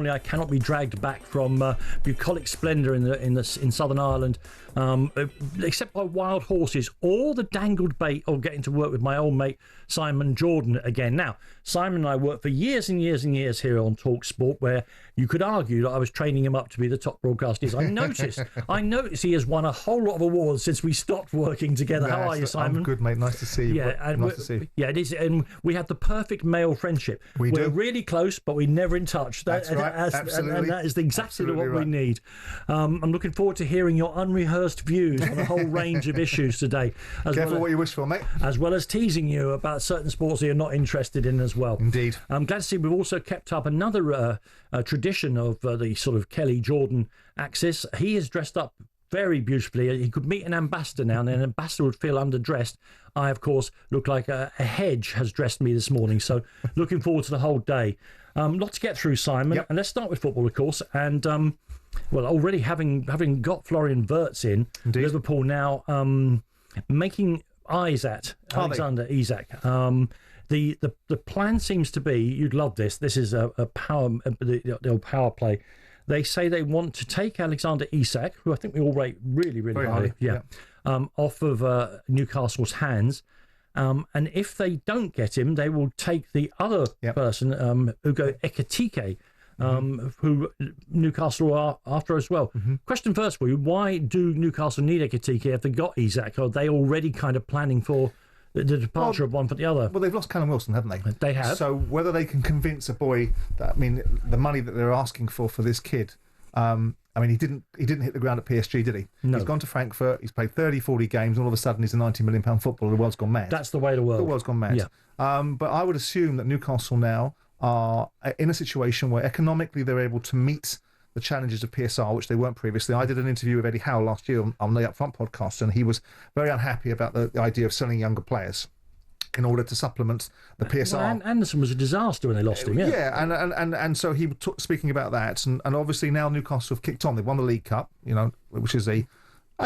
normally I cannot be dragged back from bucolic splendour in Southern Ireland, except by wild horses or the dangled bait of getting to work with my old mate Simon Jordan again. Now, Simon and I worked for years and years and years here on talkSPORT, where you could argue that I was training him up to be the top broadcaster. I noticed he has won a whole lot of awards since we stopped working together. How are you, Simon? I'm good, mate. Nice to see you. Yeah, nice to see you. Yeah, it is, and we have the perfect male friendship. We're really close, but we're never in touch. That's right. Absolutely. And that is exactly what we right. need. I'm looking forward to hearing your unrehearsed views on a whole range of issues today. Careful what you wish for, mate. As well as teasing you about certain sports that you're not interested in as well. Indeed. I'm glad to see we've also kept up another tradition of the sort of Kelly Jordan axis. He is dressed up very beautifully. He could meet an ambassador now, and an ambassador would feel underdressed. I, of course, look like a hedge has dressed me this morning. So looking forward to the whole day. Lot to get through, Simon. Yep. And let's start with football, of course. And, well, already having got Florian Wirtz in, Indeed. Liverpool now making eyes at Alexander Isak. The plan seems to be, you'd love this, this is a power, the old power play. They say they want to take Alexander Isak, who I think we all rate really, really highly, off of Newcastle's hands. And if they don't get him, they will take the other person, Ugo Ekitike, who Newcastle are after as well. Question first for you, why do Newcastle need Ekitike if they got Isak? Are they already kind of planning for the departure of one for the other? Well, they've lost Callum Wilson, haven't they? They have. So whether they can convince a boy that, I mean, the money that they're asking for this kid, I mean, he didn't hit the ground at PSG, did he? No. He's gone to Frankfurt, he's played 30, 40 games, and all of a sudden he's a £90 million footballer. The world's gone mad. That's the way the world. The world's gone mad. Yeah. But I would assume that Newcastle now are in a situation where economically they're able to meet the challenges of PSR, which they weren't previously. I did an interview with Eddie Howe last year on the Upfront podcast, and he was very unhappy about the idea of selling younger players in order to supplement the PSR. Well, Anderson was a disaster when they lost him. And so he was speaking about that, and obviously now Newcastle have kicked on. They've won the League Cup, which is a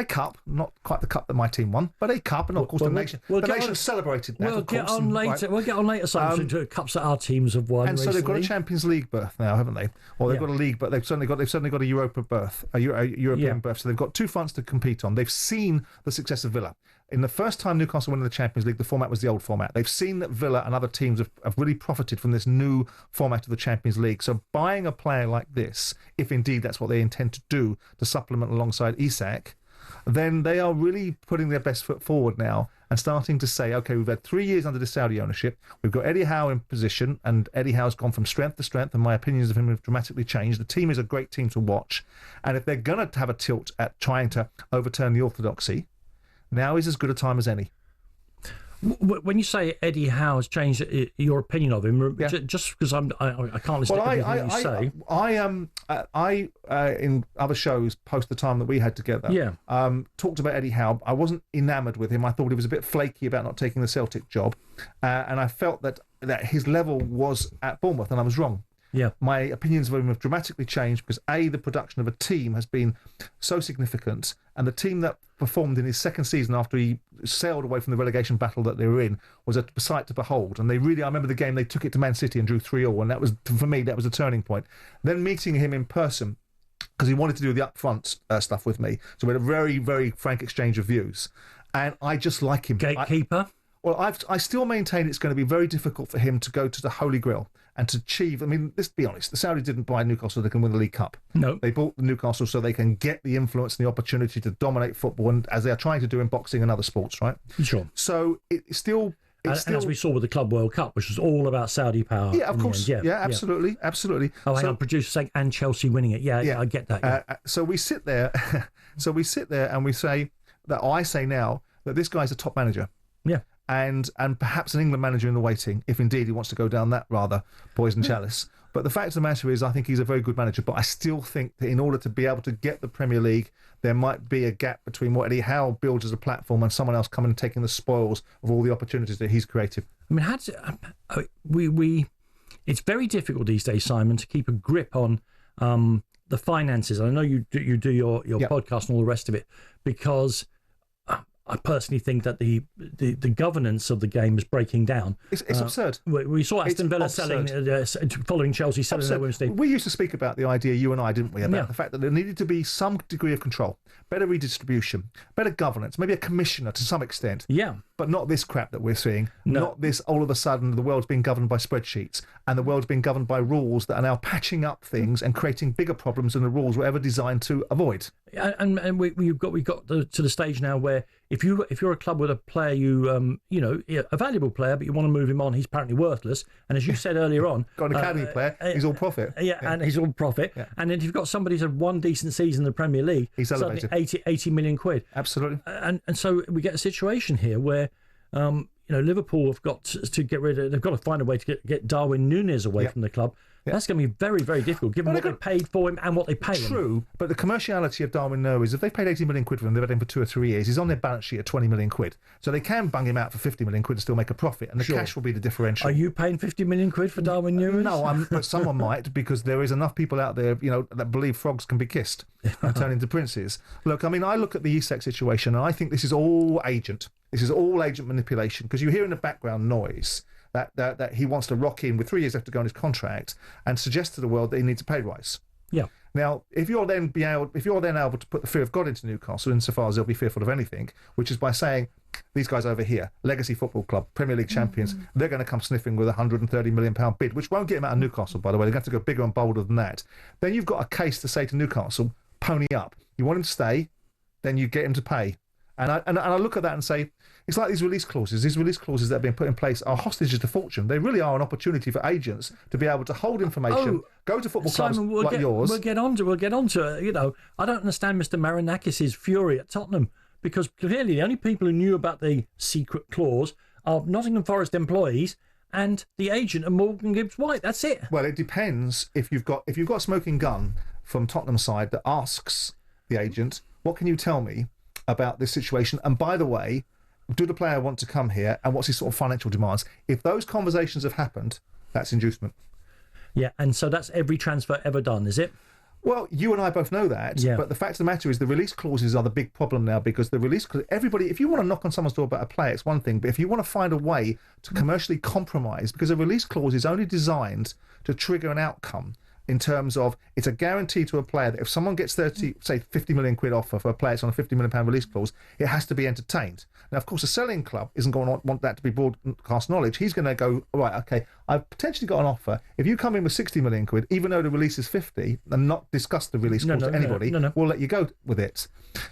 cup, not quite the cup that my team won, but a cup, and of course the nation celebrated that. We'll get on later. We'll get on later. Some cups that our teams have won. And recently. So they've got a Champions League berth now, haven't they? Or they've got a league, but they've certainly got a Europa berth, a European berth. So they've got two fronts to compete on. They've seen the success of Villa. In the first time Newcastle won in the Champions League, the format was the old format. They've seen that Villa and other teams have really profited from this new format of the Champions League. So buying a player like this, if indeed that's what they intend to do to supplement alongside Isak, then they are really putting their best foot forward now and starting to say, okay, we've had 3 years under the Saudi ownership. We've got Eddie Howe in position, and Eddie Howe's gone from strength to strength, and my opinions of him have dramatically changed. The team is a great team to watch. And if they're going to have a tilt at trying to overturn the orthodoxy, now is as good a time as any. When you say Eddie Howe has changed your opinion of him, just because I can't listen to everything you say. I in other shows post the time that we had together, talked about Eddie Howe. I wasn't enamoured with him. I thought he was a bit flaky about not taking the Celtic job, and I felt that his level was at Bournemouth, and I was wrong. Yeah, my opinions of him have dramatically changed because the production of a team has been so significant, and the team that performed in his second season after he sailed away from the relegation battle that they were in was a sight to behold. And I remember the game, they took it to Man City and drew 3-3, and that was, for me, that was a turning point. Then meeting him in person, because he wanted to do the upfront stuff with me, so we had a very, very frank exchange of views, and I just like him. Gatekeeper? I still maintain it's going to be very difficult for him to go to the Holy Grail and to achieve. I mean, let's be honest, the Saudis didn't buy Newcastle so they can win the League Cup. No. They bought Newcastle so they can get the influence and the opportunity to dominate football, and as they are trying to do in boxing and other sports, right? Sure. So it's still... And as we saw with the Club World Cup, which was all about Saudi power. Yeah, of course. Yeah, absolutely. Oh, hang on, producer saying, and Chelsea winning it. Yeah, I get that. Yeah. So we sit there, and we say that, I say now that this guy's a top manager. Yeah. And perhaps an England manager in the waiting, if indeed he wants to go down that rather poison chalice. But the fact of the matter is, I think he's a very good manager. But I still think that in order to be able to get the Premier League, there might be a gap between what Eddie Howe builds as a platform and someone else coming and taking the spoils of all the opportunities that he's created. I mean, it's very difficult these days, Simon, to keep a grip on the finances. I know you do your podcast and all the rest of it, because I personally think that the governance of the game is breaking down. It's absurd. We saw Aston Villa selling, following Chelsea selling their women's team. We used to speak about the idea, you and I, didn't we, about the fact that there needed to be some degree of control, better redistribution, better governance, maybe a commissioner to some extent. Yeah. But not this crap that we're seeing. No. Not this, all of a sudden, the world's being governed by spreadsheets and the world's being governed by rules that are now patching up things and creating bigger problems than the rules were ever designed to avoid. And we've got to the stage now where if you're a club with a player a valuable player, but you want to move him on, he's apparently worthless. And as you said earlier on, got an academy player, he's all profit. And he's all profit. Yeah. And then if you've got somebody who's had one decent season in the Premier League, he's suddenly 80 million quid. Absolutely. And so we get a situation here where Liverpool have got to get rid of. They've got to find a way to get Darwin Núñez away from the club. That's going to be very, very difficult, given what they paid for him and what they pay him. True, but the commerciality of Darwin Núñez, if they paid 80 million quid for him, they've had him for 2 or 3 years, he's on their balance sheet at 20 million quid. So they can bung him out for 50 million quid and still make a profit, and the cash will be the differential. Are you paying 50 million quid for Darwin Núñez? No, but someone might, because there is enough people out there, that believe frogs can be kissed and turn into princes. Look, I look at the Isak situation, and I think this is all agent. This is all agent manipulation, because you hear in the background noise that he wants to rock in with 3 years left to go on his contract and suggest to the world that he needs a pay rise. Yeah. Now, if you're then able to put the fear of God into Newcastle, insofar as they'll be fearful of anything, which is by saying these guys over here, Legacy Football Club, Premier League champions, they're going to come sniffing with a £130 million bid, which won't get them out of Newcastle, by the way. They're going to have to go bigger and bolder than that. Then you've got a case to say to Newcastle, pony up. You want him to stay, then you get him to pay. And I look at that and say, it's like these release clauses. These release clauses that have been put in place are hostages to fortune. They really are an opportunity for agents to be able to hold information, go to football clubs like yours. We'll get on to it. I don't understand Mr. Marinakis' fury at Tottenham, because clearly the only people who knew about the secret clause are Nottingham Forest employees and the agent and Morgan Gibbs White. That's it. Well, it depends. If you've got a smoking gun from Tottenham side that asks the agent, what can you tell me about this situation? And by the way, do the player want to come here, and what's his sort of financial demands? If those conversations have happened, that's inducement. Yeah, and so that's every transfer ever done, is it? Well, you and I both know that, but the fact of the matter is the release clauses are the big problem now, because the release clause, everybody, if you want to knock on someone's door about a player, it's one thing, but if you want to find a way to commercially compromise, because a release clause is only designed to trigger an outcome, in terms of it's a guarantee to a player that if someone gets 50 million quid offer for a player that's on a £50 million release clause, it has to be entertained. Now, of course, a selling club isn't going to want that to be broadcast knowledge. He's going to go, right, okay, I've potentially got an offer. If you come in with 60 million quid, even though the release is 50, and not discuss the release clause to anybody, we'll let you go with it.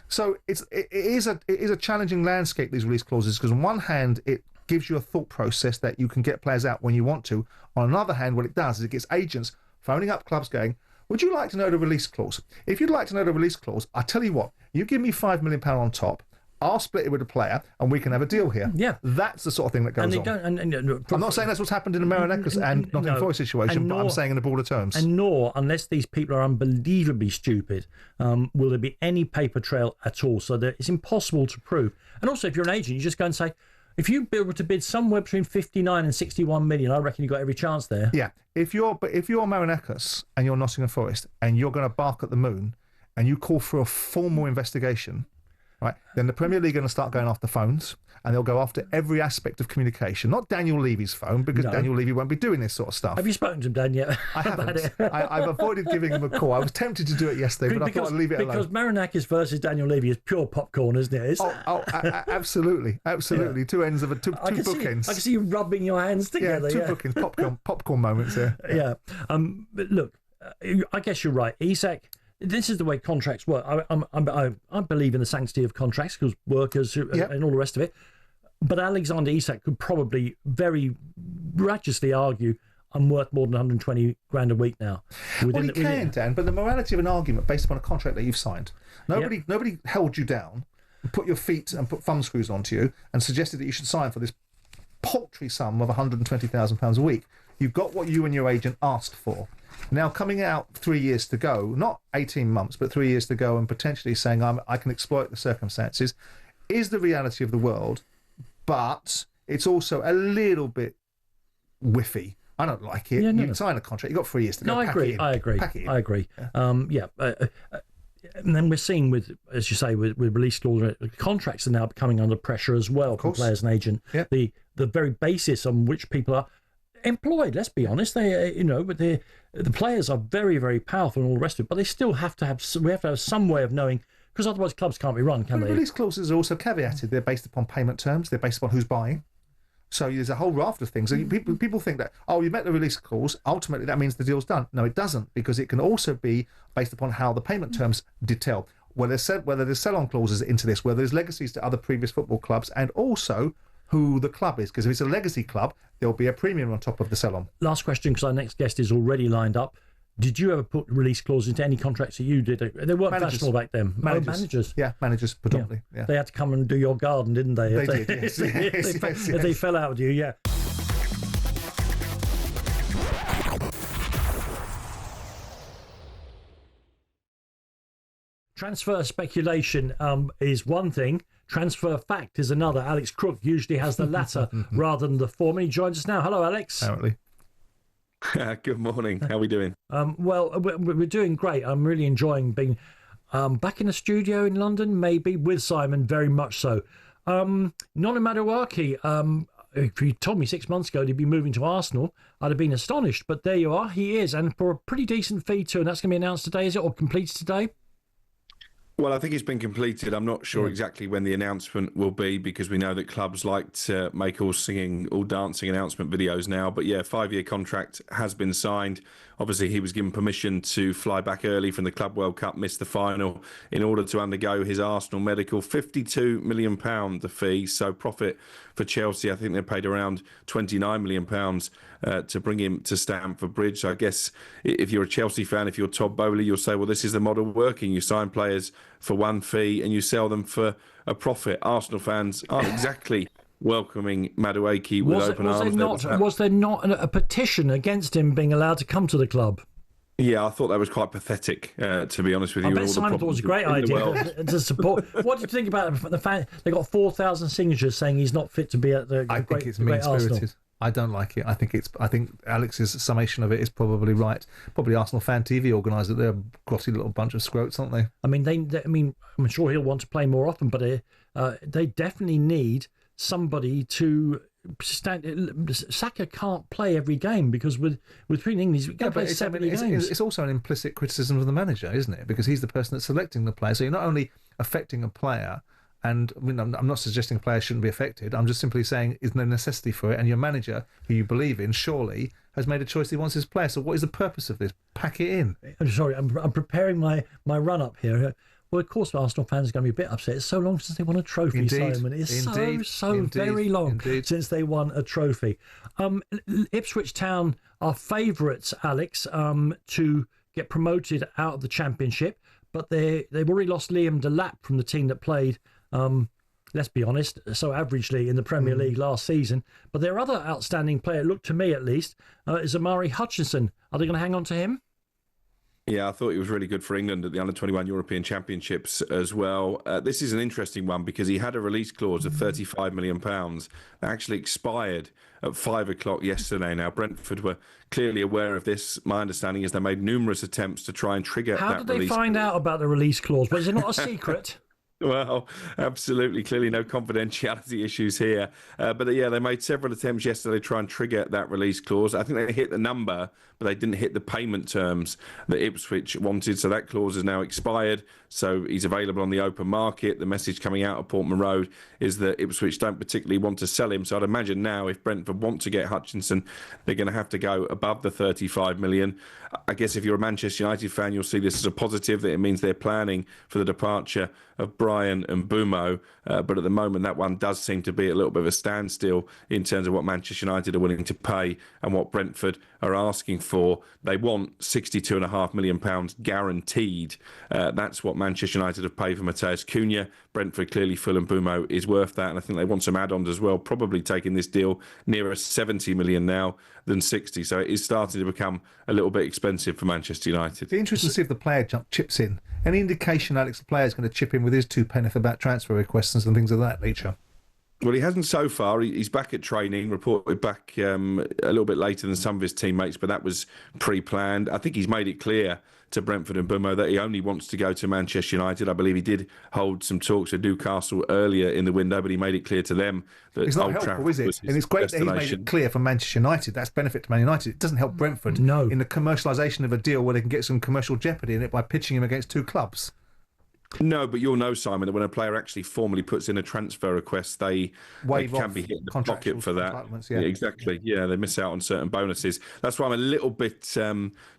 So it is a challenging landscape, these release clauses, because on one hand, it gives you a thought process that you can get players out when you want to. On another hand, what it does is it gets agents phoning up clubs going, would you like to know the release clause? If you'd like to know the release clause, I tell you what, you give me £5 million on top, I'll split it with a player and we can have a deal here. Yeah. That's the sort of thing that goes on. I'm not saying that's what's happened in the Marinakis and Nottingham Forest situation, but I'm saying in the broader terms. And nor, unless these people are unbelievably stupid, will there be any paper trail at all. So that it's impossible to prove. And also, if you're an agent, you just go and say, if you were to bid somewhere between 59 and 61 million, I reckon you've got every chance there. Yeah. If you're Marinakis and you're Nottingham Forest and you're going to bark at the moon and you call for a formal investigation, right, then the Premier League are going to start going after phones, and they'll go after every aspect of communication. Not Daniel Levy's phone, because Daniel Levy won't be doing this sort of stuff. Have you spoken to him, Dan, yet? I haven't. I've avoided giving him a call. I was tempted to do it yesterday, but I thought I'd leave it alone. Because Marinakis versus Daniel Levy is pure popcorn, isn't it? Absolutely. Yeah. Two ends of two bookends. I can see you rubbing your hands together. Yeah, two bookends, popcorn moments here. Yeah. But look, I guess you're right. Isak, this is the way contracts work. I believe in the sanctity of contracts, because workers and all the rest of it. But Alexander Isak could probably very righteously argue, I'm worth more than 120 grand a week now. Well, he can, Dan, but the morality of an argument based upon a contract that you've signed. Nobody held you down, put your feet and put thumb screws onto you and suggested that you should sign for this paltry sum of £120,000 a week. You got what you and your agent asked for. Now, coming out 3 years to go, not 18 months, but 3 years to go, and potentially saying I can exploit the circumstances, is the reality of the world, but it's also a little bit whiffy. I don't like it. You sign a contract, you've got 3 years to go. No, I agree. Pack it in. I agree. Yeah. and then we're seeing with, as you say, with release clause, contracts are now coming under pressure as well from players and agent. Yep. The very basis on which people are employed. Let's be honest, but the players are very, very powerful and all the rest of it. But they still have to have. We have to have some way of knowing, because otherwise clubs can't be run, can they? Release clauses are also caveated. They're based upon payment terms. They're based upon who's buying. So there's a whole raft of things. So people think that, you met the release clause, ultimately that means the deal's done. No, it doesn't, because it can also be based upon how the payment terms detail, whether there's sell-on clauses into this, whether there's legacies to other previous football clubs, and also who the club is. Because if it's a legacy club, there'll be a premium on top of the sell-on. Last question, because our next guest is already lined up. Did you ever put release clauses into any contracts that you did? They weren't fashionable back then. Managers. Yeah, managers predominantly. Yeah. They had to come and do your garden, didn't they? They did, yes. If they fell out with you, yeah. Transfer speculation is one thing. Transfer fact is another. Alex Crook usually has the latter rather than the former. He joins us now. Hello, Alex. Apparently. Good morning. How are we doing? Well, we're doing great. I'm really enjoying being back in the studio in London, maybe with Simon, very much so. Noni Madueke, if you told me 6 months ago he'd be moving to Arsenal, I'd have been astonished. But there you are. He is, and for a pretty decent fee too. And that's going to be announced today, is it, or completed today? Well, I think it's been completed. I'm not sure exactly when the announcement will be, because we know that clubs like to make all dancing announcement videos now. But yeah, 5-year contract has been signed. Obviously, he was given permission to fly back early from the Club World Cup, missed the final, in order to undergo his Arsenal medical. £52 million the fee, so profit for Chelsea. I think they paid around £29 million to bring him to Stamford Bridge. So I guess if you're a Chelsea fan, if you're Todd Bowley, you'll say, well, this is the model working. You sign players for one fee and you sell them for a profit. Arsenal fans aren't exactly welcoming Madueke with open arms. Was there not a petition against him being allowed to come to the club? Yeah, I thought that was quite pathetic, to be honest with you. I bet Simon thought it was a great idea to support. What do you think about the fact they got 4,000 signatures saying he's not fit to be at the I think it's mean-spirited. I don't like it. I think Alex's summation of it is probably right. Probably Arsenal Fan TV organised it. They're a grotty little bunch of scroats, aren't they? I mean, I'm sure he'll want to play more often, but they definitely need somebody to stand. Saka can't play every game because with England he's going to play 70 games. It's also an implicit criticism of the manager, isn't it? Because he's the person that's selecting the player. So you're not only affecting a player. And I mean, I'm not suggesting players shouldn't be affected. I'm just simply saying, is there necessity for it? And your manager, who you believe in, surely has made a choice he wants his player. So what is the purpose of this? Pack it in. I'm sorry, I'm preparing my run-up here. Well, of course, Arsenal fans are going to be a bit upset. It's so long since they won a trophy, indeed, Simon. It's indeed, very long indeed. since they won a trophy. Ipswich Town are favourites, Alex, to get promoted out of the Championship. But they've already lost Liam Delap from the team that played... let's be honest, so averagely in the Premier League last season. But their other outstanding player, looked to me at least, is Amari Hutchinson. Are they going to hang on to him? Yeah, I thought he was really good for England at the Under-21 European Championships as well. This is an interesting one because he had a release clause of £35 million that actually expired at 5 o'clock yesterday. Now, Brentford were clearly aware of this. My understanding is they made numerous attempts to try and trigger that release. How did they find out about the release clause? Was it not a secret? Well, absolutely. Clearly no confidentiality issues here. But yeah, they made several attempts yesterday to try and trigger that release clause. I think they hit the number, but they didn't hit the payment terms that Ipswich wanted. So that clause is now expired. So he's available on the open market. The message coming out of Portman Road is that Ipswich don't particularly want to sell him. So I'd imagine now if Brentford want to get Hutchinson, they're going to have to go above the 35 million. I guess if you're a Manchester United fan, you'll see this as a positive, that it means they're planning for the departure of Brian and Bumo. But at the moment, that one does seem to be a little bit of a standstill in terms of what Manchester United are willing to pay and what Brentford are asking for. They want £62.5 million guaranteed. That's what Manchester United have paid for Matheus Cunha. Brentford clearly Phil and Bumo is worth that, and I think they want some add-ons as well, probably taking this deal nearer 70 million now than 60. So it is starting to become a little bit expensive for Manchester United. It'd be interesting to see if the player chips in. Any indication, Alex, the player is going to chip in with his two penneth about transfer requests and things of that nature? Well, he hasn't so far. He's back at training, reported back a little bit later than some of his teammates, but that was pre-planned. I think he's made it clear to Brentford and Bumo that he only wants to go to Manchester United. I believe he did hold some talks with Newcastle earlier in the window, but he made it clear to them that it's not Old helpful, Trafford is it? was his And it's great that he made destination. it clear for Manchester United. That's benefit to Man United. It doesn't help Brentford in the commercialisation of a deal where they can get some commercial jeopardy in it by pitching him against two clubs. No, but you'll know, Simon, that when a player actually formally puts in a transfer request, they can be hit in the pocket for that. Yeah. Exactly. Yeah, they miss out on certain bonuses. That's why I'm a little bit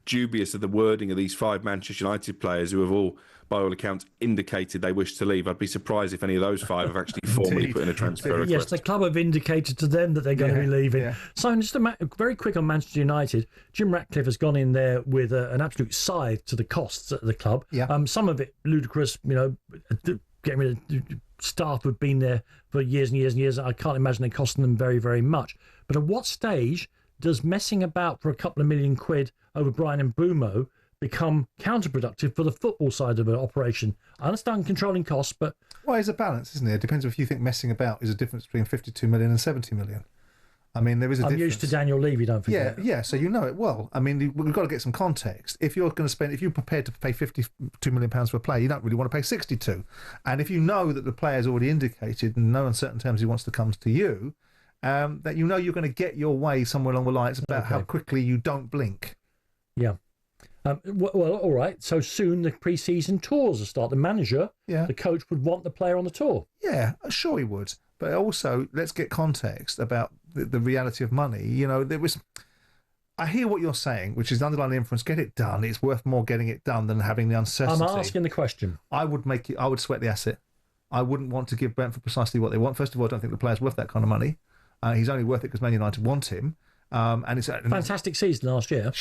dubious of the wording of these 5 Manchester United players who have all, by all accounts, indicated they wish to leave. I'd be surprised if any of those 5 have actually formally put in a transfer request. Yes, the club have indicated to them that they're going to be leaving. Yeah. So just very quick on Manchester United. Jim Ratcliffe has gone in there with an absolute scythe to the costs at the club. Yeah. Some of it ludicrous, getting rid of staff who've been there for years and years and years. I can't imagine it costing them very, very much. But at what stage does messing about for a couple of million quid over Brian Mbeumo become counterproductive for the football side of an operation? I understand controlling costs, but... Well, it's a balance, isn't it? It depends if you think messing about is a difference between 52 million and 70 million. I mean, there is a difference. I'm used to Daniel Levy, don't forget. Yeah, so you know it well. I mean, we've got to get some context. If you're prepared to pay £52 million for a player, you don't really want to pay 62. And if you know that the player's already indicated in no uncertain terms he wants to come to you, that you know you're going to get your way somewhere along the line. It's about how quickly you don't blink. Yeah. Well, all right. So soon the pre-season tours will start. The manager, the coach would want the player on the tour. Yeah, sure he would. But also, let's get context about the reality of money. I hear what you're saying, which is the underlying inference. Get it done. It's worth more getting it done than having the uncertainty. I'm asking the question. I would sweat the asset. I wouldn't want to give Brentford precisely what they want. First of all, I don't think the player's worth that kind of money. He's only worth it because Man United want him. And it's fantastic season last year.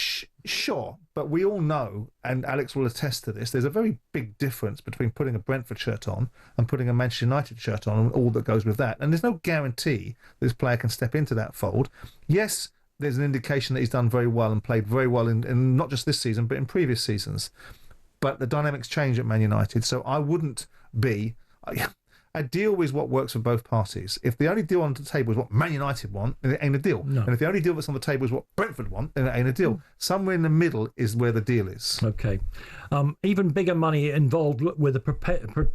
Sure, but we all know, and Alex will attest to this, there's a very big difference between putting a Brentford shirt on and putting a Manchester United shirt on and all that goes with that. And there's no guarantee this player can step into that fold. Yes, there's an indication that he's done very well and played very well in not just this season, but in previous seasons. But the dynamics change at Man United, so I wouldn't be... A deal is what works for both parties. If the only deal on the table is what Man United want, then it ain't a deal. No. And if the only deal that's on the table is what Brentford want, then it ain't a deal. Somewhere in the middle is where the deal is. Okay. Even bigger money involved with the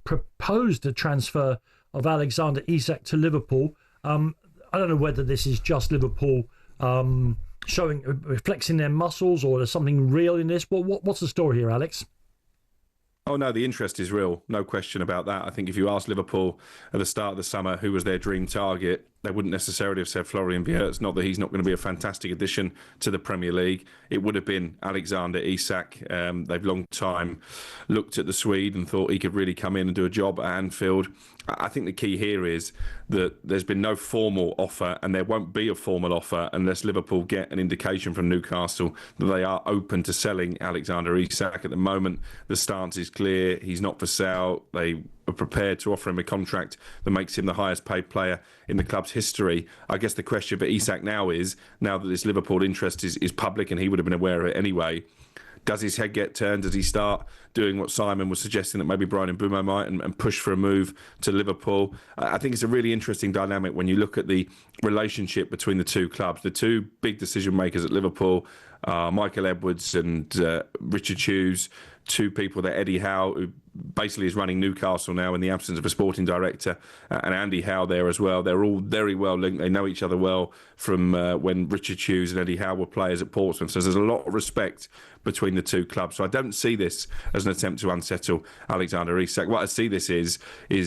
proposed transfer of Alexander Isak to Liverpool. I don't know whether this is just Liverpool flexing their muscles or there's something real in this. What's the story here, Alex? Oh, no, the interest is real. No question about that. I think if you asked Liverpool at the start of the summer who was their dream target, they wouldn't necessarily have said Florian Wirtz. Not that he's not going to be a fantastic addition to the Premier League. It would have been Alexander Isak. They've long time looked at the Swede and thought he could really come in and do a job at Anfield. I think the key here is that there's been no formal offer and there won't be a formal offer unless Liverpool get an indication from Newcastle that they are open to selling Alexander Isak. At the moment, the stance is clear. He's not for sale. They are prepared to offer him a contract that makes him the highest paid player in the club's history. I guess the question for Isak now is, now that this Liverpool interest is public and he would have been aware of it anyway, does his head get turned? Does he start doing what Simon was suggesting that maybe Brian Mbeumo might and push for a move to Liverpool? I think it's a really interesting dynamic when you look at the relationship between the two clubs. The two big decision makers at Liverpool, Michael Edwards and Richard Hughes, two people that Eddie Howe, who basically is running Newcastle now in the absence of a sporting director, and Andy Howe there as well. They're all very well linked. They know each other well from when Richard Hughes and Eddie Howe were players at Portsmouth. So there's a lot of respect between the two clubs. So I don't see this as an attempt to unsettle Alexander Isak. What I see this is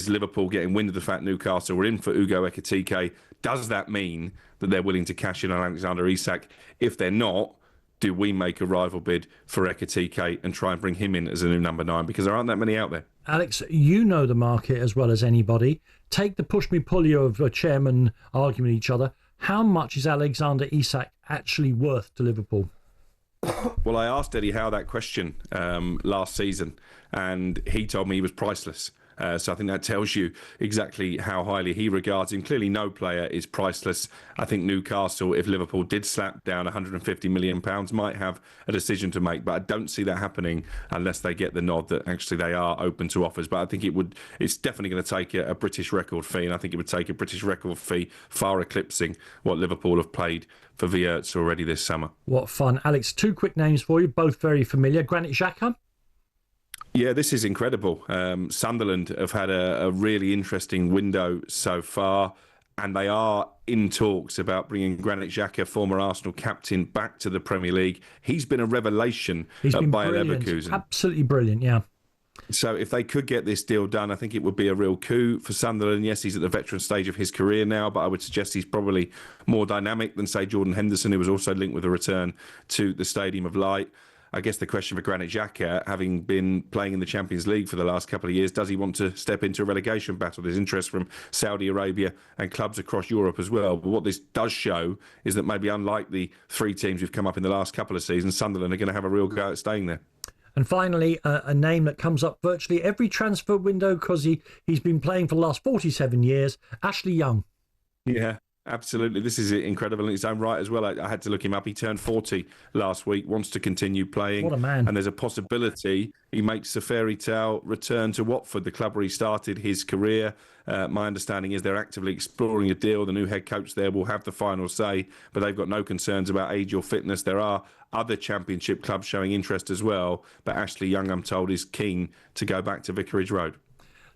Liverpool getting wind of the fact Newcastle were in for Ugo Ekitike. Does that mean that they're willing to cash in on Alexander Isak? If they're not, do we make a rival bid for Ekitike and try and bring him in as a new number 9? Because there aren't that many out there. Alex, you know the market as well as anybody. Take the push-me-pull-you of a chairman arguing each other. How much is Alexander Isak actually worth to Liverpool? Well, I asked Eddie Howe that question last season, and he told me he was priceless. So I think that tells you exactly how highly he regards him. Clearly, no player is priceless. I think Newcastle, if Liverpool did slap down £150 million, might have a decision to make. But I don't see that happening unless they get the nod that actually they are open to offers. But I think it's definitely going to take a British record fee. And I think it would take a British record fee far eclipsing what Liverpool have paid for Wirtz already this summer. What fun. Alex, 2 quick names for you, both very familiar. Granit Xhaka? Yeah, this is incredible. Sunderland have had a really interesting window so far, and they are in talks about bringing Granit Xhaka, former Arsenal captain, back to the Premier League. He's been a revelation at Bayer Leverkusen. Absolutely brilliant, yeah. So if they could get this deal done, I think it would be a real coup for Sunderland. Yes, he's at the veteran stage of his career now, but I would suggest he's probably more dynamic than, say, Jordan Henderson, who was also linked with a return to the Stadium of Light. I guess the question for Granit Xhaka, having been playing in the Champions League for the last couple of years, does he want to step into a relegation battle? There's interest from Saudi Arabia and clubs across Europe as well. But what this does show is that maybe unlike the 3 teams who've come up in the last couple of seasons, Sunderland are going to have a real go at staying there. And finally, a name that comes up virtually every transfer window because he's been playing for the last 47 years, Ashley Young. Yeah. Absolutely. This is incredible in its own right as well. I had to look him up. He turned 40 last week, wants to continue playing. What a man. And there's a possibility he makes a fairy tale return to Watford, the club where he started his career. My understanding is they're actively exploring a deal. The new head coach there will have the final say, but they've got no concerns about age or fitness. There are other Championship clubs showing interest as well, but Ashley Young, I'm told, is keen to go back to Vicarage Road.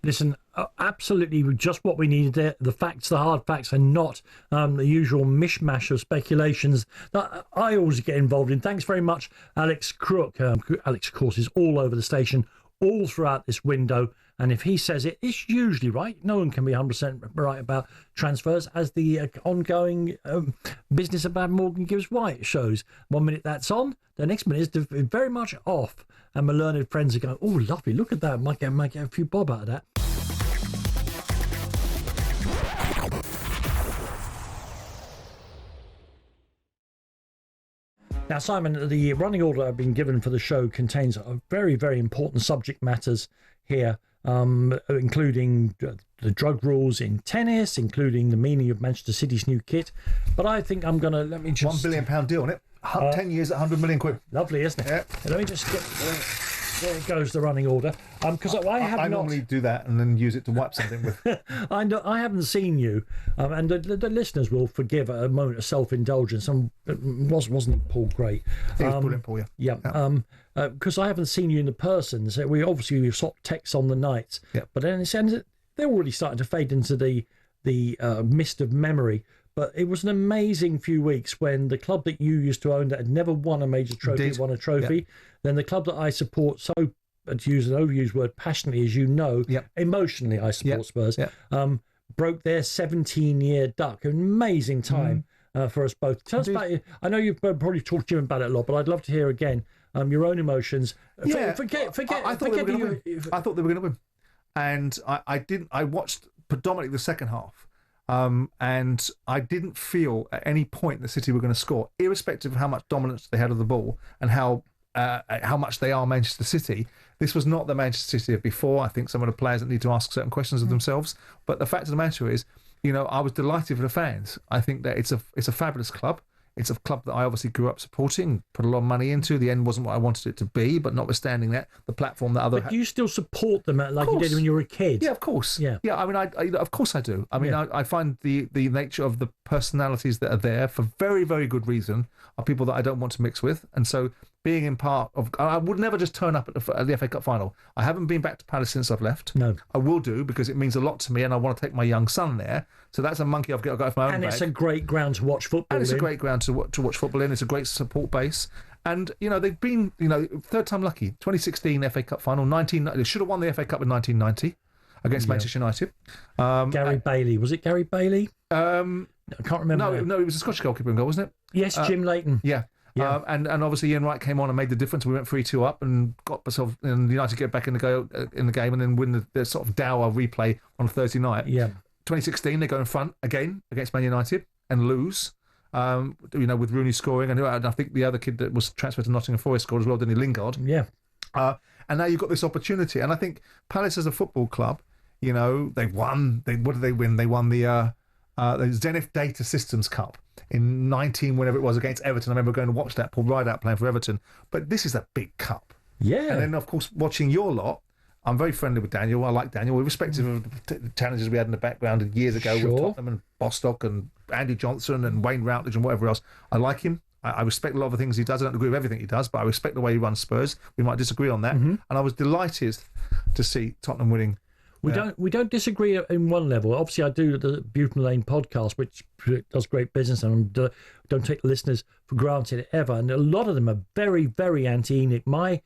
Listen, absolutely just what we needed there. The facts, the hard facts, and not the usual mishmash of speculations that I always get involved in. Thanks very much, Alex Crook. Alex, of course, is all over the station, all throughout this window. And if he says it, it's usually right. No one can be 100% right about transfers, as the ongoing business about Morgan Gibbs White shows. 1 minute that's on, the next minute is very much off. And my learned friends are going, oh, lovely, look at that. Might get a few bob out of that. Now, Simon, the running order I've been given for the show contains a very, very important subject matters here, including the drug rules in tennis, including the meaning of Manchester City's new kit. But I think I'm going to, let me just... £1 billion deal on it. 10 years at 100 million quid. Lovely, isn't it? Yeah. Let me just get... There goes the running order. Because I normally do that and then use it to wipe something with. I haven't seen you, and the listeners will forgive a moment of self-indulgence. Wasn't it, Paul, great? It was brilliant, Paul, yeah. Yeah. Because I haven't seen you in the person. So we swapped texts on the nights. Yeah. But then they're already starting to fade into the mist of memory. But it was an amazing few weeks when the club that you used to own that had never won a major trophy won a trophy. Yep. Then the club that I support so, to use an overused word, passionately, as you know, emotionally I support Spurs, broke their 17-year duck. An amazing time for us both. Tell us about it. I know you've probably talked to Jim about it a lot, but I'd love to hear again your own emotions. I thought they were going to win. And I watched predominantly the second half. And I didn't feel at any point the City were going to score, irrespective of how much dominance they had of the ball and how much they are Manchester City. This was not the Manchester City of before. I think some of the players that need to ask certain questions of themselves. But the fact of the matter is, I was delighted for the fans. I think that it's a fabulous club. It's a club that I obviously grew up supporting, put a lot of money into. The end wasn't what I wanted it to be, but notwithstanding that, the platform that other... But do you still support them like you did when you were a kid? Yeah, of course. Yeah. I mean, I of course I do. I mean, I find the nature of the personalities that are there, for very, very good reason, are people that I don't want to mix with. And so being in part of... I would never just turn up at the FA Cup final. I haven't been back to Palace since I've left. No. I will do, because it means a lot to me, and I want to take my young son there. So that's a monkey I've got off my own back. And it's a great ground to watch football in. And it's a great ground to watch football in. It's a great support base. And, they've been, third time lucky. 2016 FA Cup final. They should have won the FA Cup in 1990 against Manchester United. Gary Bailey. Was it Gary Bailey? I can't remember. No, it was a Scottish goalkeeper in goal, wasn't it? Yes, Jim Leighton. Yeah. And obviously Ian Wright came on and made the difference. We went 3-2 up and got ourselves, and United get back in the game and then win the sort of dour replay on a Thursday night. Yeah. 2016 they go in front again against Man United and lose. With Rooney scoring, and I think the other kid that was transferred to Nottingham Forest scored as well, didn't he, Lingard? Yeah. And now you've got this opportunity, and I think Palace as a football club You know, they've won. What did they win? They won the Zenith Data Systems Cup in 19, whenever it was, against Everton. I remember going to watch that, Paul Rideout playing for Everton. But this is a big cup. Yeah. And then, of course, watching your lot, I'm very friendly with Daniel. I like Daniel, irrespective of the challenges we had in the background years ago with Tottenham and Bostock and Andy Johnson and Wayne Routledge and whatever else. I like him. I respect a lot of the things he does. I don't agree with everything he does, but I respect the way he runs Spurs. We might disagree on that. And I was delighted to see Tottenham winning. We don't disagree in one level. Obviously, I do the Buton Lane podcast, which does great business, and don't take the listeners for granted ever. And a lot of them are very, very anti-ENIC. My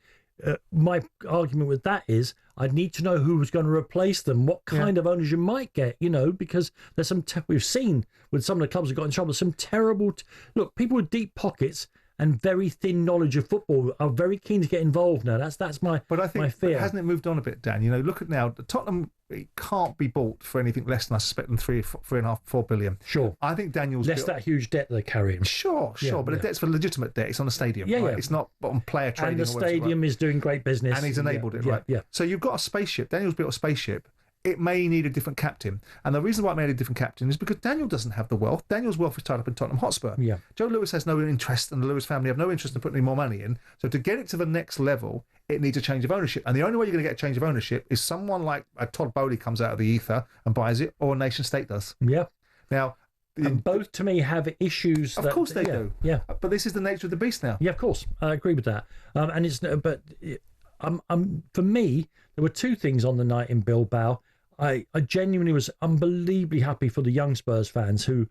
argument with that is I'd need to know who was going to replace them, what kind of owners you might get, because there's some we've seen with some of the clubs that got in trouble, some terrible look, people with deep pockets and very thin knowledge of football are very keen to get involved now. That's my But I think, my fear. hasn't it moved on a bit, Dan? Look at now, Tottenham can't be bought for anything less than, I suspect, than 3.5, 4 billion. Sure. I think Daniel's less that huge debt they're carrying. Sure, but the debt's for legitimate debt. It's on the stadium, right? It's not on player trading. And the stadium is doing great business. And he's enabled it, right? Yeah. So you've got a spaceship. Daniel's built a spaceship. It may need a different captain. And the reason why it may need a different captain is because Daniel doesn't have the wealth. Daniel's wealth is tied up in Tottenham Hotspur. Yeah. Joe Lewis has no interest, and the Lewis family have no interest in putting any more money in. So to get it to the next level, it needs a change of ownership. And the only way you're going to get a change of ownership is someone like Todd Bowley comes out of the ether and buys it, or a nation state does. Yeah. Now, and both to me have issues. Of course they do. Yeah. But this is the nature of the beast now. Yeah, of course. I agree with that. And it's for me, there were two things on the night in Bilbao. I genuinely was unbelievably happy for the young Spurs fans who,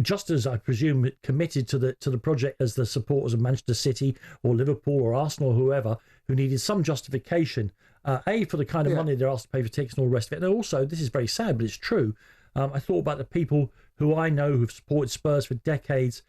just as I presume, committed to the project as the supporters of Manchester City or Liverpool or Arsenal or whoever, who needed some justification, for the kind of money they're asked to pay for tickets and all the rest of it. And also, this is very sad, but it's true. I thought about the people who I know who've supported Spurs for decades,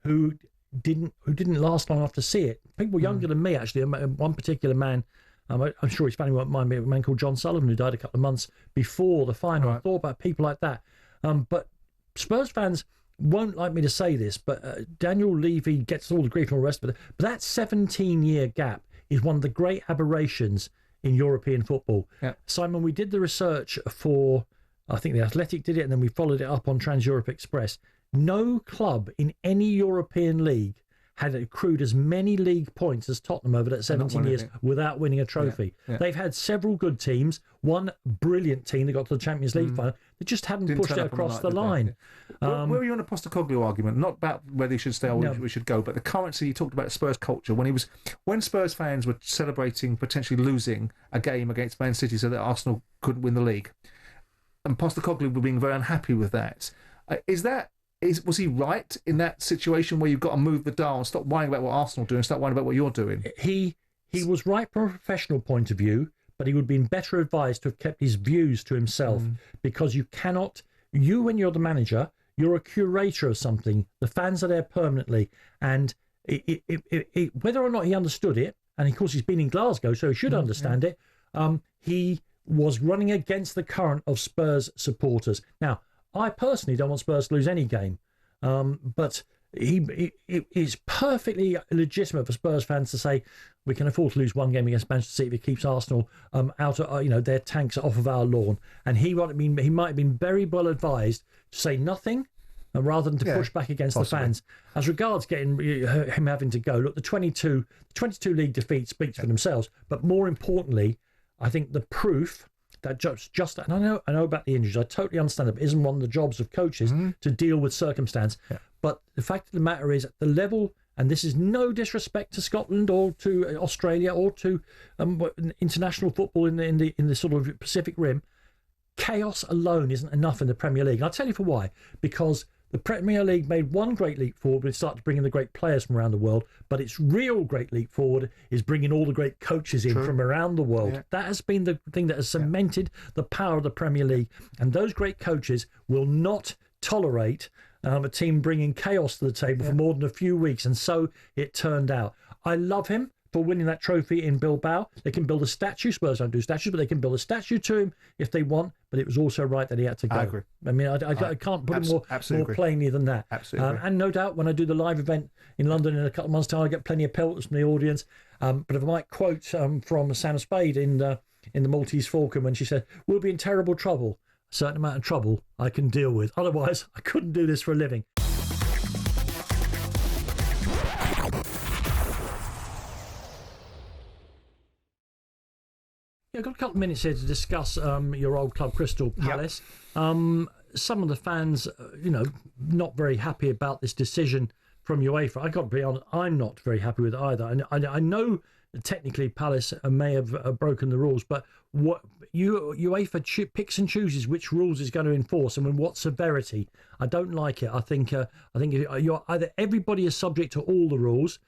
who didn't last long enough to see it. People younger than me, actually. One particular man. I'm sure his family won't mind me, a man called John Sullivan, who died a couple of months before the final. Right. I thought about people like that. But Spurs fans won't like me to say this, but Daniel Levy gets all the grief and all the rest of it. But that 17-year gap is one of the great aberrations in European football. Yeah. Simon, we did the research for, I think the Athletic did it, and then we followed it up on Trans-Europe Express. No club in any European league had accrued as many league points as Tottenham over that 17 years without winning a trophy. Yeah. They've had several good teams, one brilliant team that got to the Champions League final. They just hadn't pushed it across the line. Where were you on the Postecoglou argument? Not about whether he should stay or we should go, but the currency. You talked about Spurs culture when Spurs fans were celebrating potentially losing a game against Man City so that Arsenal couldn't win the league, and Postecoglou were being very unhappy with that. Was he right in that situation where you've got to move the dial and stop worrying about what Arsenal do and start worrying about what you're doing? He was right from a professional point of view, but he would have been better advised to have kept his views to himself, because when you're the manager, you're a curator of something. The fans are there permanently, and whether or not he understood it, and of course he's been in Glasgow, so he should understand it, he was running against the current of Spurs supporters. Now, I personally don't want Spurs to lose any game, but it's perfectly legitimate for Spurs fans to say we can afford to lose one game against Manchester City if it keeps Arsenal out of their tanks off of our lawn. And he might have been very well advised to say nothing rather than to push back against the fans. As regards getting him having to go, look, the 22 league defeats speaks for themselves, but more importantly, I think the proof that just and I know about the injuries. I totally understand it. It isn't one of the jobs of coaches to deal with circumstance. Yeah. But the fact of the matter is, at the level, and this is no disrespect to Scotland or to Australia or to international football in the sort of Pacific Rim, chaos alone isn't enough in the Premier League. And I'll tell you for why. Because the Premier League made one great leap forward when it started bringing the great players from around the world, but its real great leap forward is bringing all the great coaches in from around the world. Yeah. That has been the thing that has cemented the power of the Premier League. And those great coaches will not tolerate a team bringing chaos to the table for more than a few weeks. And so it turned out. I love him for winning that trophy in Bilbao. They can build a statue. Spurs don't do statues, but they can build a statue to him if they want. But it was also right that he had to go. I agree. I mean, I can't put it more plainly than that. Absolutely. And no doubt when I do the live event in London in a couple of months' time, I get plenty of pelts from the audience. But if I might quote from Sam Spade in in the Maltese Falcon when she said, "We'll be in terrible trouble." A certain amount of trouble I can deal with. Otherwise, I couldn't do this for a living. I've got a couple of minutes here to discuss your old club, Crystal Palace. Yep. Some of the fans, not very happy about this decision from UEFA. I got to be honest, I'm not very happy with it either. I know technically Palace may have broken the rules, but what UEFA picks and chooses which rules is going to enforce and with what severity. I don't like it. I think you're either everybody is subject to all the rules.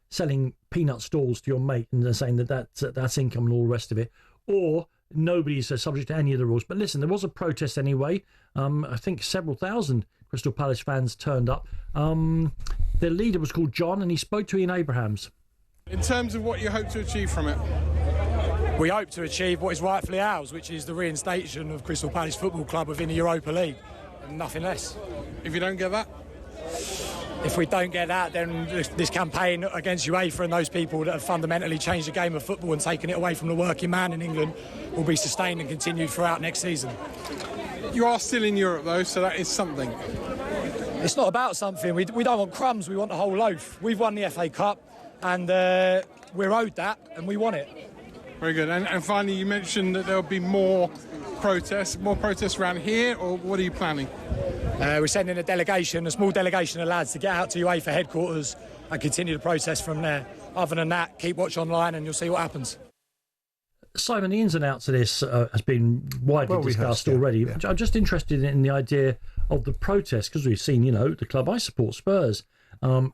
Selling peanut stalls to your mate and they're saying that's income and all the rest of it, or nobody's subject to any of the rules. But listen, there was a protest anyway. I think several thousand Crystal Palace fans turned up. Their leader was called John, and he spoke to Ian Abrahams. In terms of what you hope to achieve from it? We hope to achieve what is rightfully ours, which is the reinstation of Crystal Palace Football Club within the Europa League, and nothing less. If you don't get that? If we don't get that, then this campaign against UEFA and those people that have fundamentally changed the game of football and taken it away from the working man in England will be sustained and continued throughout next season. You are still in Europe, though, so that is something. It's not about something. We don't want crumbs, we want the whole loaf. We've won the FA Cup, and we're owed that, and we want it. Very good. And finally, you mentioned that there'll be more protests around here, or what are you planning? We're sending a small delegation of lads to get out to UEFA headquarters and continue the protest from there. Other than that, keep watch online and you'll see what happens. Simon, the ins and outs of this has been widely discussed already. Yeah. I'm just interested in the idea of the protest, because we've seen, the club I support, Spurs,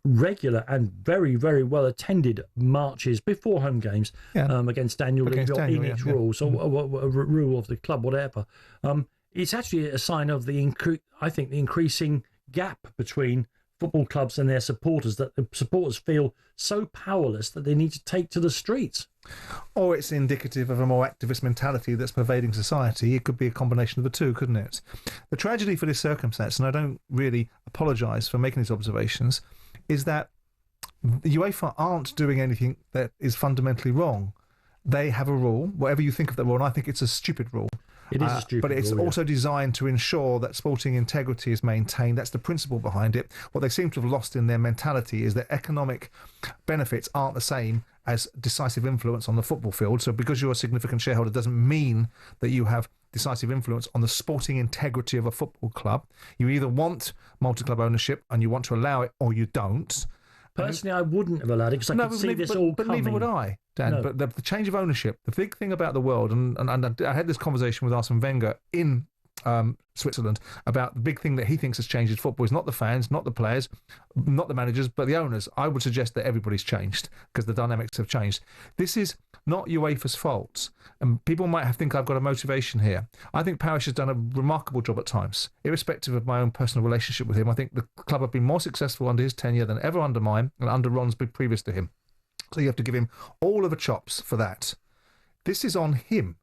regular and very, very well attended marches before home games against Daniel Levy in its rules, or a rule of the club, whatever. It's actually a sign of the increasing gap between football clubs and their supporters, that the supporters feel so powerless that they need to take to the streets. Or it's indicative of a more activist mentality that's pervading society. It could be a combination of the two, couldn't it? The tragedy for this circumstance, and I don't really apologise for making these observations, is that the UEFA aren't doing anything that is fundamentally wrong. They have a rule, whatever you think of that rule, and I think it's a stupid rule. It is a stupid but it's rule, also designed to ensure that sporting integrity is maintained. That's the principle behind it. What they seem to have lost in their mentality is that economic benefits aren't the same as decisive influence on the football field. So because you're a significant shareholder doesn't mean that you have decisive influence on the sporting integrity of a football club. You either want multi-club ownership and you want to allow it, or you don't. Personally, I wouldn't have allowed it because I could see this all coming. But neither would I, Dan. No. But the change of ownership, the big thing about the world, and I had this conversation with Arsene Wenger in Switzerland about the big thing that he thinks has changed in football is not the fans, not the players, not the managers, but the owners. I would suggest that everybody's changed because the dynamics have changed. This is not UEFA's fault, and people might think I've got a motivation here. I think Parish has done a remarkable job at times, irrespective of my own personal relationship with him. I think the club have been more successful under his tenure than ever under mine and under Ron's previous to him. So you have to give him all of the chops for that. This is on him.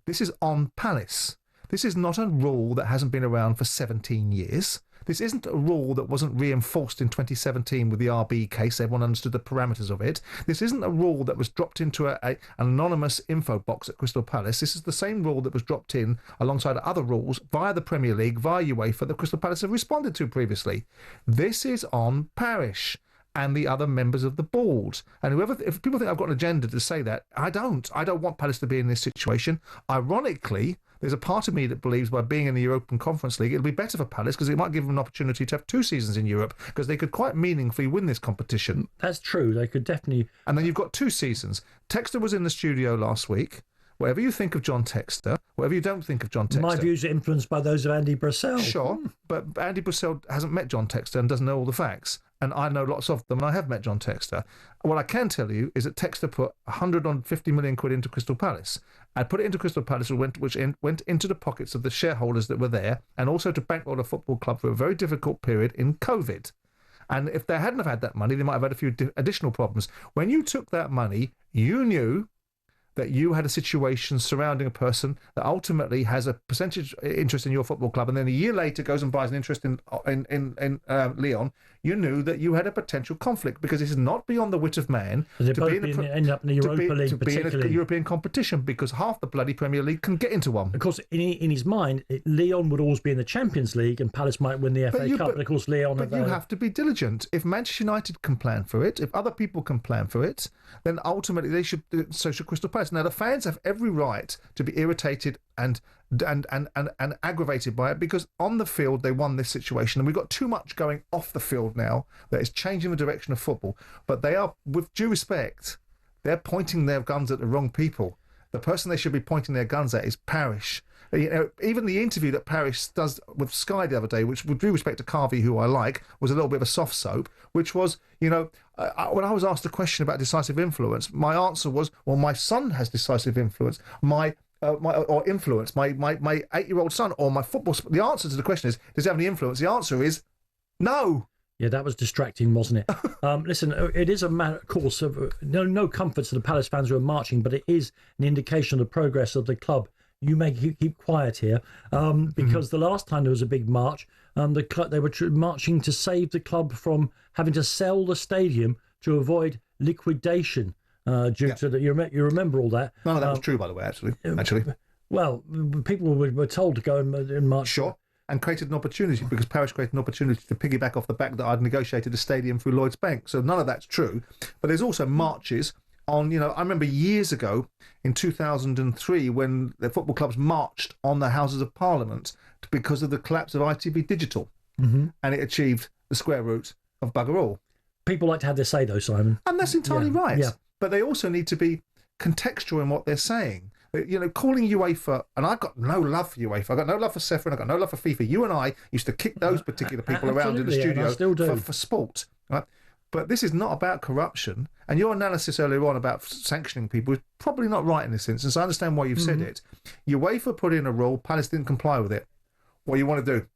This is on Palace. This is not a rule that hasn't been around for 17 years. This isn't a rule that wasn't reinforced in 2017 with the RB case. Everyone understood the parameters of it. This isn't a rule that was dropped into an anonymous info box at Crystal Palace. This is the same rule that was dropped in alongside other rules via the Premier League, via UEFA, that Crystal Palace have responded to previously. This is on Parish and the other members of the board. And if people think I've got an agenda to say that, I don't. I don't want Palace to be in this situation. Ironically, there's a part of me that believes by being in the European Conference League, it'll be better for Palace because it might give them an opportunity to have 2 seasons in Europe because they could quite meaningfully win this competition. That's true. They could definitely. And then you've got 2 seasons. Textor was in the studio last week. Whatever you think of John Textor, whatever you don't think of John Textor. My views are influenced by those of Andy Brassell. Sure, but Andy Brassell hasn't met John Textor and doesn't know all the facts. And I know lots of them, and I have met John Textor. What I can tell you is that Textor put 150 million quid into Crystal Palace. I put it into Crystal Palace, which went into the pockets of the shareholders that were there, and also to bankroll a football club for a very difficult period in COVID. And if they hadn't have had that money, they might have had a few additional problems. When you took that money, you knew that you had a situation surrounding a person that ultimately has a percentage interest in your football club, and then a year later goes and buys an interest in Lyon, you knew that you had a potential conflict, because it is not beyond the wit of man to end up in the Europa League, particularly in a European competition, because half the bloody Premier League can get into one. Of course, in his mind, Lyon would always be in the Champions League, and Palace might win the FA Cup. But of course, Lyon. But you have to be diligent. If Manchester United can plan for it, if other people can plan for it, then ultimately they should. So should Crystal Palace. Now, the fans have every right to be irritated and aggravated by it, because on the field they won this situation, and we've got too much going off the field now that is changing the direction of football. But they are, with due respect, they're pointing their guns at the wrong people. The person they should be pointing their guns at is Parish. You know, even the interview that Parish does with Sky the other day, which, with due respect to Carvey, who I like, was a little bit of a soft soap, which was, you know, when I was asked a question about decisive influence, my answer was, well, my son has decisive influence. My 8-year-old son, or my football. The answer to the question is, does he have any influence? The answer is no. Yeah, that was distracting, wasn't it? Listen, it is a matter, of course, of no comfort to the Palace fans who are marching, but it is an indication of the progress of the club. You may keep quiet here, because the last time there was a big march, the club, they were marching to save the club from having to sell the stadium to avoid liquidation. Due to the, you remember all that? None of that was true, by the way. Actually, well, people were told to go and march. Sure, and created an opportunity, because Parish created an opportunity to piggyback off the back that I'd negotiated a stadium through Lloyds Bank. So none of that's true. But there's also marches on. You know, I remember years ago in 2003 when the football clubs marched on the Houses of Parliament because of the collapse of ITV Digital, and it achieved the square root of bugger all. People like to have their say, though, Simon, and that's entirely right. Yeah. But they also need to be contextual in what they're saying. You know, calling UEFA, and I've got no love for UEFA. I've got no love for SEFA, and I've got no love for FIFA. You and I used to kick those particular people around in the studio for sport. Right? But this is not about corruption. And your analysis earlier on about sanctioning people is probably not right in this instance. I understand why you've said it. UEFA put in a rule, Palace didn't comply with it. What do you want to do?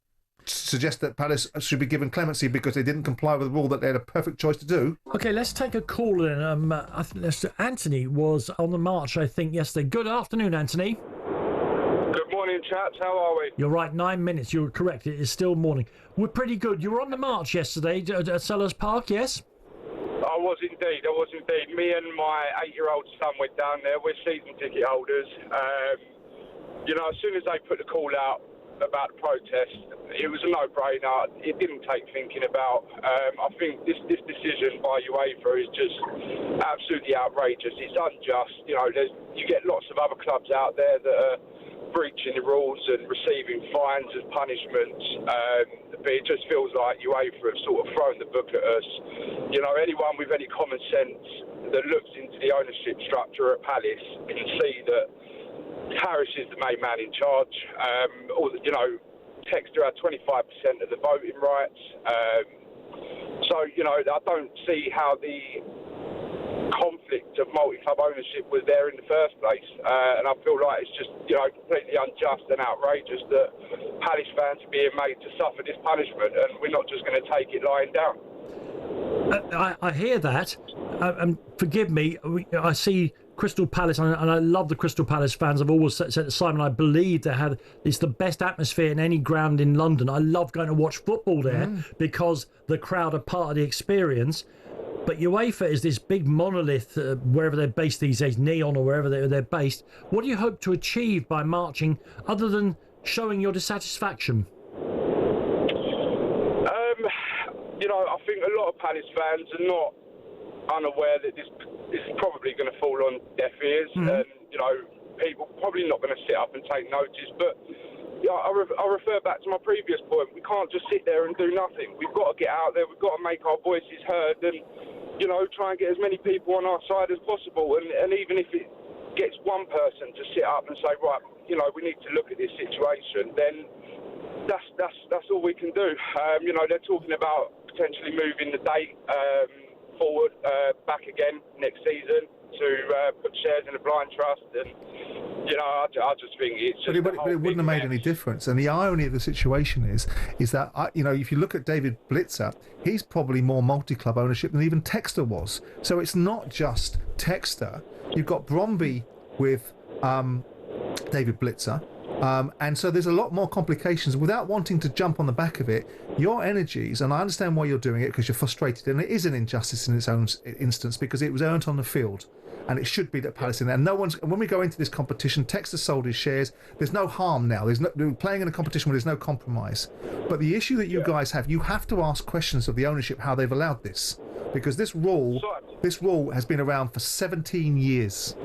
Suggest that Palace should be given clemency because they didn't comply with the rule that they had a perfect choice to do. Okay, let's take a call in. Anthony was on the march, I think, yesterday. Good afternoon, Anthony. Good morning, chaps. How are we? You're right, 9 minutes. You're correct. It is still morning. We're pretty good. You were on the march yesterday at Sellers Park, yes? I was indeed. Me and my 8-year-old son went down there. We're season ticket holders. You know, as soon as they put the call out about the protest, it was a no-brainer. It didn't take thinking about. I think this decision by UEFA is just absolutely outrageous. It's unjust. You know, you get lots of other clubs out there that are breaching the rules and receiving fines as punishments, but it just feels like UEFA have sort of thrown the book at us. You know, anyone with any common sense that looks into the ownership structure at Palace can see that Harris is the main man in charge. You know, Textor had 25% of the voting rights. So, you know, I don't see how the conflict of multi-club ownership was there in the first place. And I feel like it's just, you know, completely unjust and outrageous that Palace fans are being made to suffer this punishment, and we're not just going to take it lying down. I hear that. And forgive me, I see Crystal Palace, and I love the Crystal Palace fans. I've always said to Simon, I believe it's the best atmosphere in any ground in London. I love going to watch football there because the crowd are part of the experience. But UEFA is this big monolith, wherever they're based these days, Neon or wherever they're based. What do you hope to achieve by marching, other than showing your dissatisfaction? You know, I think a lot of Palace fans are not unaware that this is probably going to fall on deaf ears, and you know, people probably not going to sit up and take notice. But yeah, I refer back to my previous point. We can't just sit there and do nothing. We've got to get out there. We've got to make our voices heard, and you know, try and get as many people on our side as possible. And even if it gets one person to sit up and say, right, you know, we need to look at this situation, then that's all we can do. You know, they're talking about potentially moving the date forward back again next season to put shares in a blind trust, and you know, I just think it's just but it wouldn't have made any difference. And the irony of the situation is that you know, if you look at David Blitzer, he's probably more multi-club ownership than even Textor was. So it's not just Textor. You've got Bromby with David Blitzer. And so there's a lot more complications. Without wanting to jump on the back of it, your energies, and I understand why you're doing it because you're frustrated, and it is an injustice in its own instance because it was earned on the field. And it should be that Palace in there. And no one's. When we go into this competition, Tex has sold his shares. There's no harm now. There's no playing in a competition where there's no compromise. But the issue that you guys have, you have to ask questions of the ownership how they've allowed this, because this rule has been around for 17 years.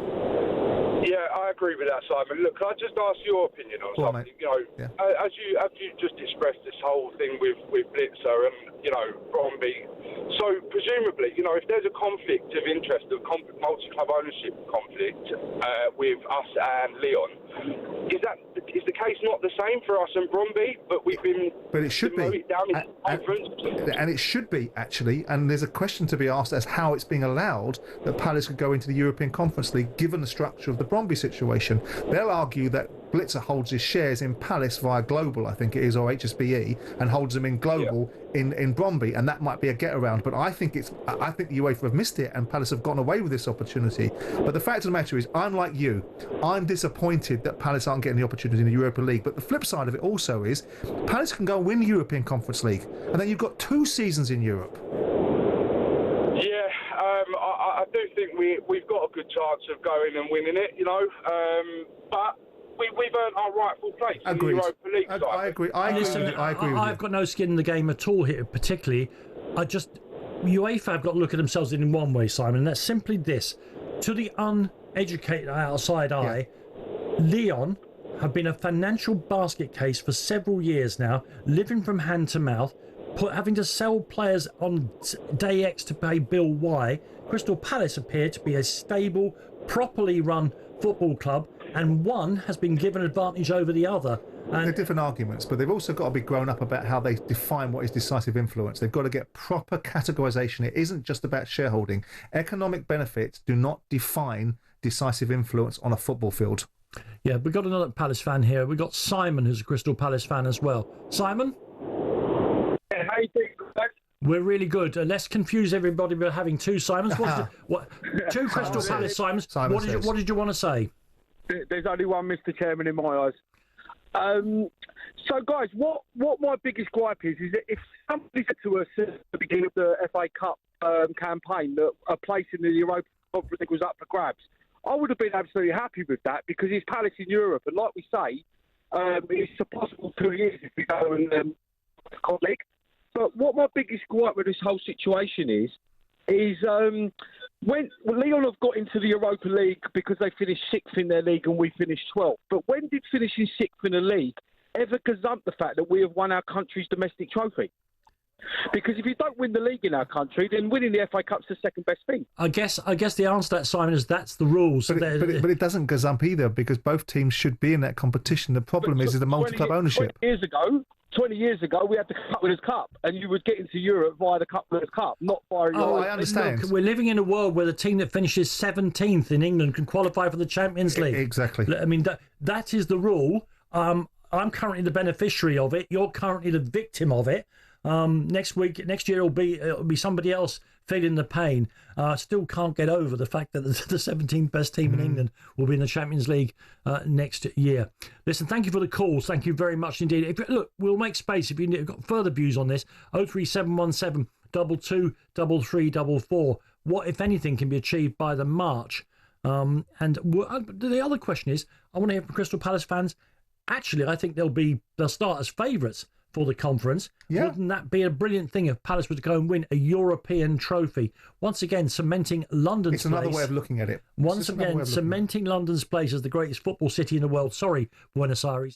Yeah, I agree with that, Simon. Look, can I just ask your opinion on something? Mate. You know, Yeah. as you just expressed this whole thing with Blitzer and Bromby. So presumably, if there's a conflict of interest, multi-club ownership conflict with us and Leon, is the case not the same for us and Bromby? But we've been But it should be. down in conference. And it should be, actually. And there's a question to be asked as how it's being allowed that Palace could go into the European Conference League given the structure of the Bromby situation. They'll argue that Blitzer holds his shares in Palace via Global, I think it is, or HSBE, and holds them in Global in Bromby, and that might be a get around. But I think the UEFA have missed it, and Palace have gotten away with this opportunity. But the fact of the matter is, I'm like you. I'm disappointed that Palace aren't getting the opportunity in the Europa League. But the flip side of it also is, Palace can go and win the European Conference League, and then you've got 2 seasons in Europe. Yeah, I do think we've got a good chance of going and winning it, but we've earned our rightful place in the Europa League. I agree. I agree with you. I've got no skin in the game at all here, particularly. UEFA have got to look at themselves in one way, Simon, and that's simply this. To the uneducated outside eye, Leon have been a financial basket case for several years now, living from hand to mouth, having to sell players on day X to pay bill Y. Crystal Palace appear to be a stable, properly run football club, and one has been given advantage over the other. And they're different arguments, but they've also got to be grown up about how they define what is decisive influence. They've got to get proper categorisation. It isn't just about shareholding. Economic benefits do not define decisive influence on a football field. Yeah, we've got another Palace fan here. We've got Simon, who's a Crystal Palace fan as well. Simon? Yeah, how you doing, guys? We're really good. Let's confuse everybody by having 2 Simons. Two Crystal Palace Simons. What did you want to say? There's only one Mr. Chairman in my eyes. So, guys, what my biggest gripe is that if somebody said to us at the beginning of the FA Cup campaign that a place in the Europa Conference League was up for grabs, I would have been absolutely happy with that because it's Palace in Europe. And like we say, it's a possible 2 years if we go in the Conference League. But what my biggest gripe with this whole situation is when Leon have got into the Europa League because they finished 6th in their league and we finished 12th. But when did finishing 6th in the league ever gazump the fact that we have won our country's domestic trophy? Because if you don't win the league in our country, then winning the FA Cup's the second best thing. I guess the answer to that, Simon, is that's the rules. But it doesn't gazump either because both teams should be in that competition. The problem is the multi-club ownership. 20 years ago, we had the Cup Winners' Cup, and you would get into Europe via the Cup Winners' Cup, not via. I understand. Look, we're living in a world where the team that finishes 17th in England can qualify for the Champions League. Exactly. I mean, that is the rule. I'm currently the beneficiary of it. You're currently the victim of it. Next year it'll be somebody else feeling the pain. Still can't get over the fact that the 17th best team in England will be in the Champions League next year. Listen, thank you for the calls. Thank you very much indeed. Look, we'll make space if you've got further views on this. 03717 22 3344. What, if anything, can be achieved by the March? And the other question is, I want to hear from Crystal Palace fans. Actually, I think they'll start as favourites for the conference. Yeah. Wouldn't that be a brilliant thing if Palace were to go and win a European trophy? Once again, cementing London's place. It's another way of looking at it. Once again, cementing London's place as the greatest football city in the world. Sorry, Buenos Aires.